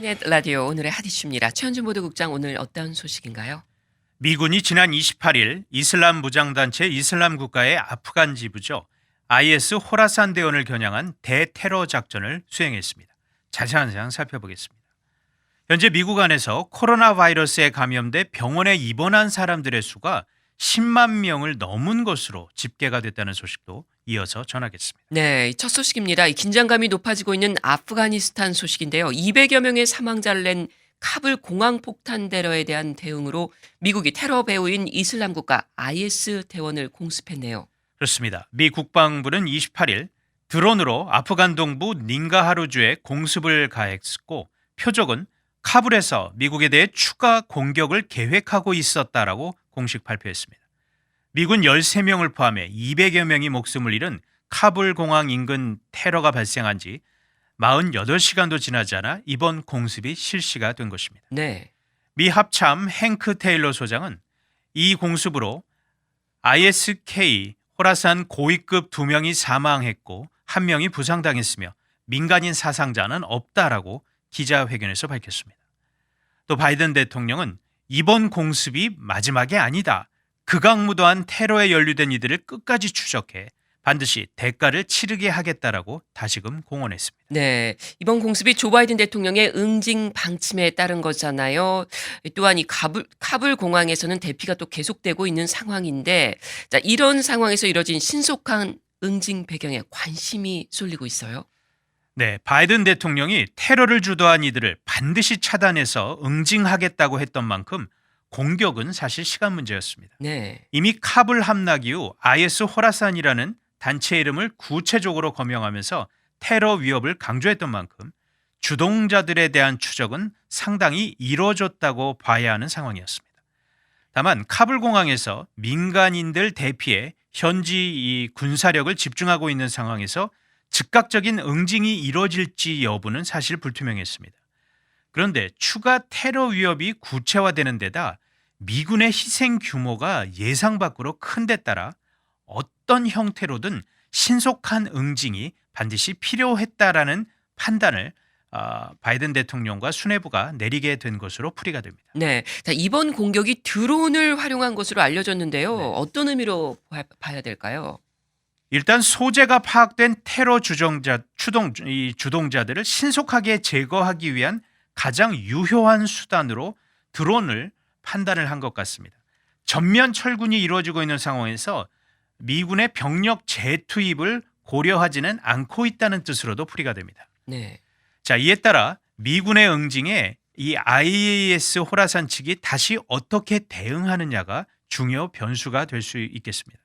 스카이넷 라디오 오늘의 핫 이슈입니다. 최현준 보도국장 오늘 어떤 소식인가요? 미군이 지난 28일 이슬람 무장단체 이슬람 국가의 아프간 지부죠. IS 호라산 대원을 겨냥한 대테러 작전을 수행했습니다. 자세한 사항 살펴보겠습니다. 현재 미국 안에서 코로나 바이러스에 감염돼 병원에 입원한 사람들의 수가 10만 명을 넘은 것으로 집계가 됐다는 소식도 이어서 전하겠습니다. 네, 첫 소식입니다. 이 긴장감이 높아지고 있는 아프가니스탄 소식인데요. 200여 명의 사망자를 낸 카불 공항 폭탄 테러에 대한 대응으로 미국이 테러 배후인 이슬람 국가 IS 대원을 공습했네요. 그렇습니다. 미 국방부는 28일 드론으로 아프간 동부 닌가하루주에 공습을 가했고 표적은 카불에서 미국에 대해 추가 공격을 계획하고 있었다라고 공식 발표했습니다. 미군 13명을 포함해 200여 명이 목숨을 잃은 카불 공항 인근 테러가 발생한 지 48시간도 지나지 않아 이번 공습이 실시가 된 것입니다. 네. 미 합참 행크 테일러 소장은 이 공습으로 ISK 호라산 고위급 2명이 사망했고 1명이 부상당했으며 민간인 사상자는 없다라고 기자회견에서 밝혔습니다. 또 바이든 대통령은 이번 공습이 마지막이 아니다. 극악무도한 테러에 연루된 이들을 끝까지 추적해 반드시 대가를 치르게 하겠다라고 다시금 공언했습니다. 네, 이번 공습이 조 바이든 대통령의 응징 방침에 따른 거잖아요. 또한 이 카불 공항에서는 대피가 또 계속되고 있는 상황인데, 자, 이런 상황에서 이뤄진 신속한 응징 배경에 관심이 쏠리고 있어요. 네, 바이든 대통령이 테러를 주도한 이들을 반드시 차단해서 응징하겠다고 했던 만큼 공격은 사실 시간 문제였습니다. 네. 이미 카불 함락 이후 IS 호라산이라는 단체 이름을 구체적으로 거명하면서 테러 위협을 강조했던 만큼 주동자들에 대한 추적은 상당히 이뤄졌다고 봐야 하는 상황이었습니다. 다만 카불 공항에서 민간인들 대피에 현지 이 군사력을 집중하고 있는 상황에서 즉각적인 응징이 이뤄질지 여부는 사실 불투명했습니다. 그런데 추가 테러 위협이 구체화되는 데다 미군의 희생 규모가 예상 밖으로 큰 데 따라 어떤 형태로든 신속한 응징이 반드시 필요했다라는 판단을 바이든 대통령과 수뇌부가 내리게 된 것으로 풀이가 됩니다. 네. 자, 이번 공격이 드론을 활용한 것으로 알려졌는데요. 네. 어떤 의미로 봐야 될까요? 일단 소재가 파악된 테러 주동자들을 신속하게 제거하기 위한 가장 유효한 수단으로 드론을 판단을 한 것 같습니다. 전면 철군이 이루어지고 있는 상황에서 미군의 병력 재투입을 고려하지는 않고 있다는 뜻으로도 풀이가 됩니다. 네. 자, 이에 따라 미군의 응징에 이 IS 호라산 측이 다시 어떻게 대응하느냐가 중요 변수가 될 수 있겠습니다.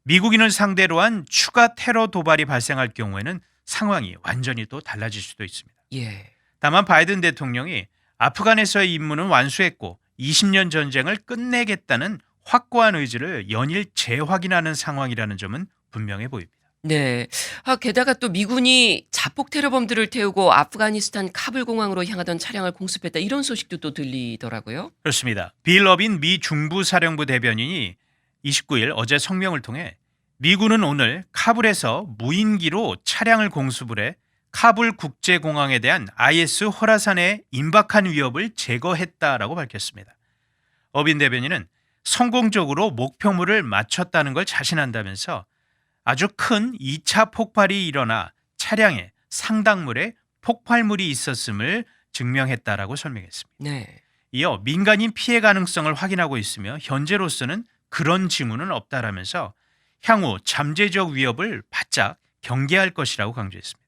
미국인을 상대로 한 추가 테러 도발이 발생할 경우에는 상황이 완전히 또 달라질 수도 있습니다. 예. 다만 바이든 대통령이 아프간에서의 임무는 완수했고 20년 전쟁을 끝내겠다는 확고한 의지를 연일 재확인하는 상황이라는 점은 분명해 보입니다. 네. 게다가 또 미군이 자폭 테러범들을 태우고 아프가니스탄 카불 공항으로 향하던 차량을 공습했다. 이런 소식도 또 들리더라고요. 그렇습니다. 빌 러빈 미 중부사령부 대변인이 29일 어제 성명을 통해 미군은 오늘 카불에서 무인기로 차량을 공습을 해 카불 국제공항에 대한 IS 호라산의 임박한 위협을 제거했다라고 밝혔습니다. 어빈 대변인은 성공적으로 목표물을 맞췄다는 걸 자신한다면서 아주 큰 2차 폭발이 일어나 차량에 상당물의 폭발물이 있었음을 증명했다라고 설명했습니다. 네. 이어 민간인 피해 가능성을 확인하고 있으며 현재로서는 그런 징후는 없다라면서 향후 잠재적 위협을 바짝 경계할 것이라고 강조했습니다.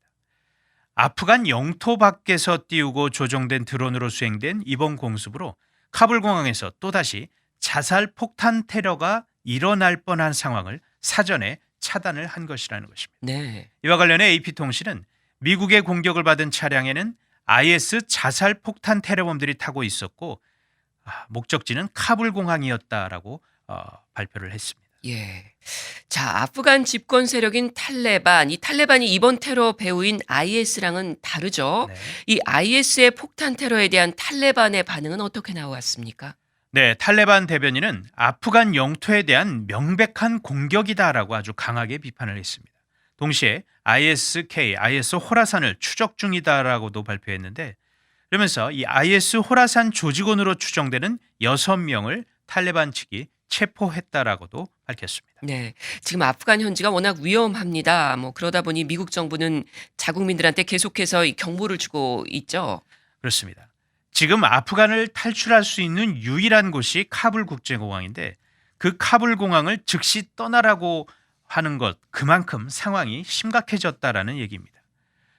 아프간 영토 밖에서 띄우고 조종된 드론으로 수행된 이번 공습으로 카불 공항에서 또다시 자살 폭탄 테러가 일어날 뻔한 상황을 사전에 차단을 한 것이라는 것입니다. 네. 이와 관련해 AP통신은 미국의 공격을 받은 차량에는 IS 자살 폭탄 테러범들이 타고 있었고 목적지는 카불 공항이었다라고 발표를 했습니다. 예. 자, 아프간 집권 세력인 탈레반. 이 탈레반이 이번 테러 배후인 IS랑은 다르죠. 네. 이 IS의 폭탄 테러에 대한 탈레반의 반응은 어떻게 나왔습니까? 네, 탈레반 대변인은 아프간 영토에 대한 명백한 공격이다라고 아주 강하게 비판을 했습니다. 동시에 IS 호라산을 추적 중이다라고도 발표했는데 그러면서 이 IS 호라산 조직원으로 추정되는 6명을 탈레반 측이 체포했다라고도 밝혔습니다. 네. 지금 아프간 현지가 워낙 위험합니다. 그러다 보니 미국 정부는 자국민들한테 계속해서 이 경보를 주고 있죠. 그렇습니다. 지금 아프간을 탈출할 수 있는 유일한 곳이 카불 국제공항인데 그 카불 공항을 즉시 떠나라고 하는 것 그만큼 상황이 심각해졌다라는 얘기입니다.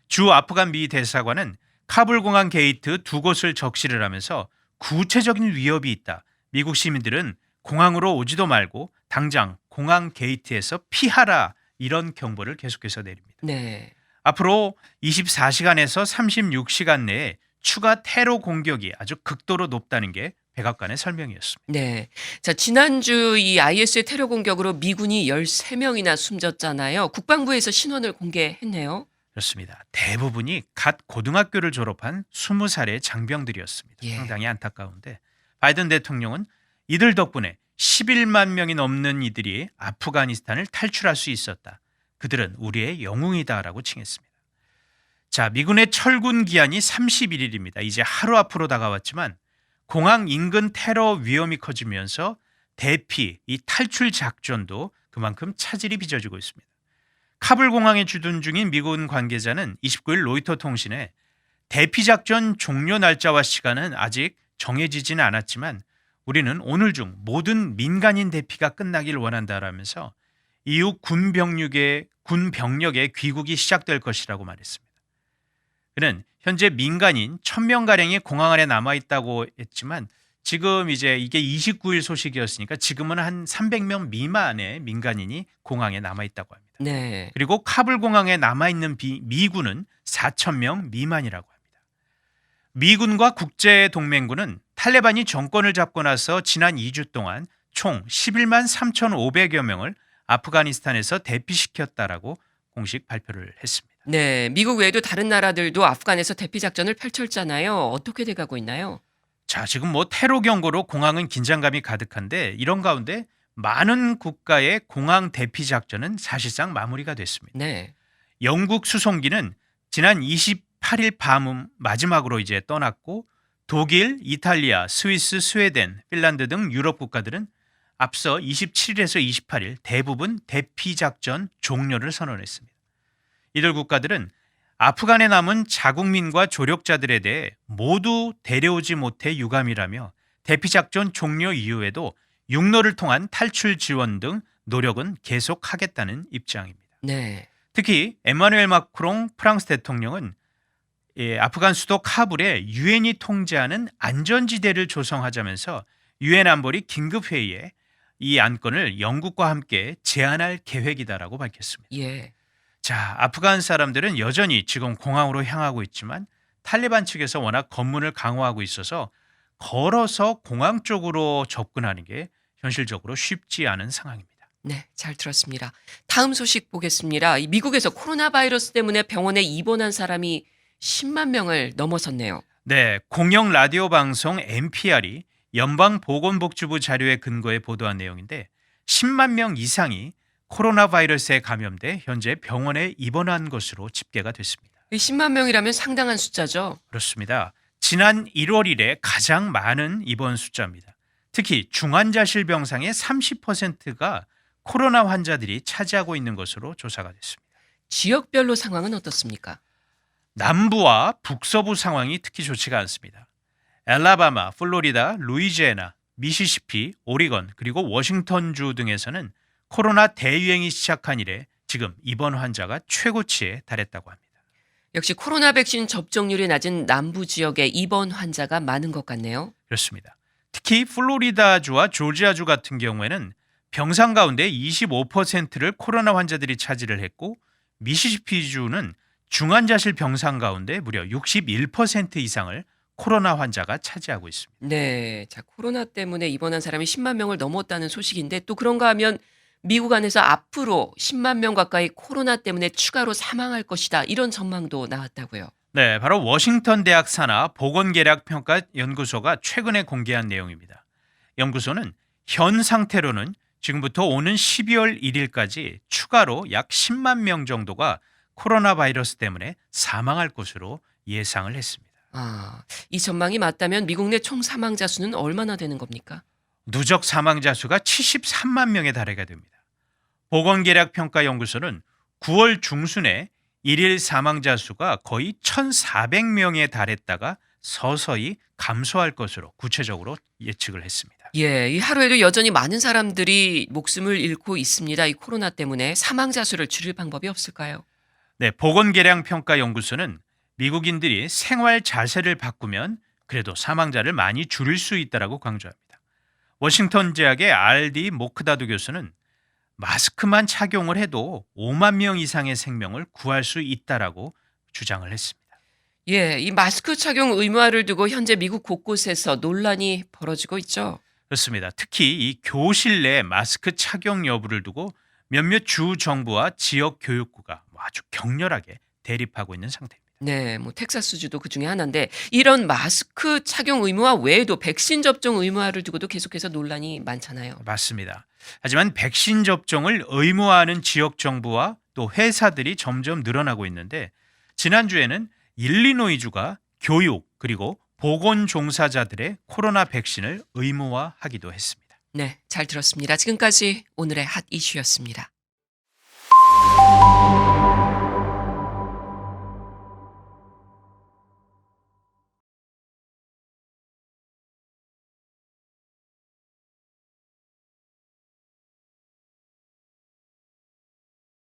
주 아프간 미 대사관은 카불 공항 게이트 2곳을 적시를 하면서 구체적인 위협이 있다. 미국 시민들은 공항으로 오지도 말고 당장 공항 게이트에서 피하라 이런 경보를 계속해서 내립니다. 네. 앞으로 24시간에서 36시간 내에 추가 테러 공격이 아주 극도로 높다는 게 백악관의 설명이었습니다. 네. 자, 지난주 이 IS의 테러 공격으로 미군이 13명이나 숨졌잖아요. 국방부에서 신원을 공개했네요. 그렇습니다. 대부분이 갓 고등학교를 졸업한 20살의 장병들이었습니다. 예. 상당히 안타까운데 바이든 대통령은 이들 덕분에 11만 명이 넘는 이들이 아프가니스탄을 탈출할 수 있었다. 그들은 우리의 영웅이다라고 칭했습니다. 자, 미군의 철군 기한이 31일입니다. 이제 하루 앞으로 다가왔지만 공항 인근 테러 위험이 커지면서 대피, 이 탈출 작전도 그만큼 차질이 빚어지고 있습니다. 카불 공항에 주둔 중인 미군 관계자는 29일 로이터 통신에 대피 작전 종료 날짜와 시간은 아직 정해지지는 않았지만 우리는 오늘 중 모든 민간인 대피가 끝나길 원한다라면서 이후 군 병력의 귀국이 시작될 것이라고 말했습니다. 그는 현재 민간인 1000명가량이 공항 안에 남아있다고 했지만 지금 이제 이게 29일 소식이었으니까 지금은 한 300명 미만의 민간인이 공항에 남아있다고 합니다. 네. 그리고 카불 공항에 남아있는 미군은 4,000명 미만이라고 합니다. 미군과 국제동맹군은 탈레반이 정권을 잡고 나서 지난 2주 동안 총 11만 3,500여 명을 아프가니스탄에서 대피시켰다라고 공식 발표를 했습니다. 네. 미국 외에도 다른 나라들도 아프간에서 대피 작전을 펼쳤잖아요. 어떻게 돼가고 있나요? 자, 지금 테러 경고로 공항은 긴장감이 가득한데 이런 가운데 많은 국가의 공항 대피 작전은 사실상 마무리가 됐습니다. 네. 영국 수송기는 지난 28일 밤 마지막으로 이제 떠났고 독일, 이탈리아, 스위스, 스웨덴, 핀란드 등 유럽 국가들은 앞서 27일에서 28일 대부분 대피 작전 종료를 선언했습니다. 이들 국가들은 아프간에 남은 자국민과 조력자들에 대해 모두 데려오지 못해 유감이라며 대피 작전 종료 이후에도 육로를 통한 탈출 지원 등 노력은 계속하겠다는 입장입니다. 네. 특히 에마누엘 마크롱 프랑스 대통령은 아프간 수도 카불에 유엔이 통제하는 안전지대를 조성하자면서 유엔 안보리 긴급회의에 이 안건을 영국과 함께 제안할 계획이다라고 밝혔습니다. 예. 자, 아프간 사람들은 여전히 지금 공항으로 향하고 있지만 탈레반 측에서 워낙 검문을 강화하고 있어서 걸어서 공항 쪽으로 접근하는 게 현실적으로 쉽지 않은 상황입니다. 네, 잘 들었습니다. 다음 소식 보겠습니다. 이 미국에서 코로나 바이러스 때문에 병원에 입원한 사람이 10만 명을 넘어섰네요. 네, 공영 라디오 방송 NPR이 연방보건복지부 자료에 근거해 보도한 내용인데 10만 명 이상이 코로나 바이러스에 감염돼 현재 병원에 입원한 것으로 집계가 됐습니다. 10만 명이라면 상당한 숫자죠. 그렇습니다. 지난 1월 이래 가장 많은 입원 숫자입니다. 특히 중환자실 병상의 30%가 코로나 환자들이 차지하고 있는 것으로 조사가 됐습니다. 지역별로 상황은 어떻습니까? 남부와 북서부 상황이 특히 좋지가 않습니다. 엘라바마, 플로리다, 루이지애나, 미시시피, 오리건 그리고 워싱턴주 등에서는 코로나 대유행이 시작한 이래 지금 입원 환자가 최고치에 달했다고 합니다. 역시 코로나 백신 접종률이 낮은 남부 지역에 입원 환자가 많은 것 같네요. 그렇습니다. 특히 플로리다주와 조지아주 같은 경우에는 병상 가운데 25%를 코로나 환자들이 차지를 했고 미시시피주는 중환자실 병상 가운데 무려 61% 이상을 코로나 환자가 차지하고 있습니다. 네. 자, 코로나 때문에 입원한 사람이 10만 명을 넘었다는 소식인데 또 그런가 하면 미국 안에서 앞으로 10만 명 가까이 코로나 때문에 추가로 사망할 것이다. 이런 전망도 나왔다고요. 네, 바로 워싱턴 대학 산하 보건계략평가 연구소가 최근에 공개한 내용입니다. 연구소는 현 상태로는 지금부터 오는 12월 1일까지 추가로 약 10만 명 정도가 코로나 바이러스 때문에 사망할 것으로 예상을 했습니다. 이 전망이 맞다면 미국 내 총 사망자 수는 얼마나 되는 겁니까? 누적 사망자 수가 73만 명에 달하게 됩니다. 보건계략평가연구소는 9월 중순에 일일 사망자 수가 거의 1,400명에 달했다가 서서히 감소할 것으로 구체적으로 예측을 했습니다. 예, 이 하루에도 여전히 많은 사람들이 목숨을 잃고 있습니다. 이 코로나 때문에 사망자 수를 줄일 방법이 없을까요? 네, 보건계량평가연구소는 미국인들이 생활 자세를 바꾸면 그래도 사망자를 많이 줄일 수 있다라고 강조합니다. 워싱턴 대학의 RD 모크다드 교수는 마스크만 착용을 해도 5만 명 이상의 생명을 구할 수 있다라고 주장을 했습니다. 예, 이 마스크 착용 의무화를 두고 현재 미국 곳곳에서 논란이 벌어지고 있죠. 그렇습니다. 특히 이 교실 내 마스크 착용 여부를 두고 몇몇 주 정부와 지역 교육부가 아주 격렬하게 대립하고 있는 상태입니다. 네, 뭐 텍사스주도 그 중에 하나인데 이런 마스크 착용 의무화 외에도 백신 접종 의무화를 두고도 계속해서 논란이 많잖아요. 맞습니다. 하지만 백신 접종을 의무화하는 지역 정부와 또 회사들이 점점 늘어나고 있는데 지난주에는 일리노이주가 교육 그리고 보건 종사자들의 코로나 백신을 의무화하기도 했습니다. 네, 잘 들었습니다. 지금까지 오늘의 핫 이슈였습니다.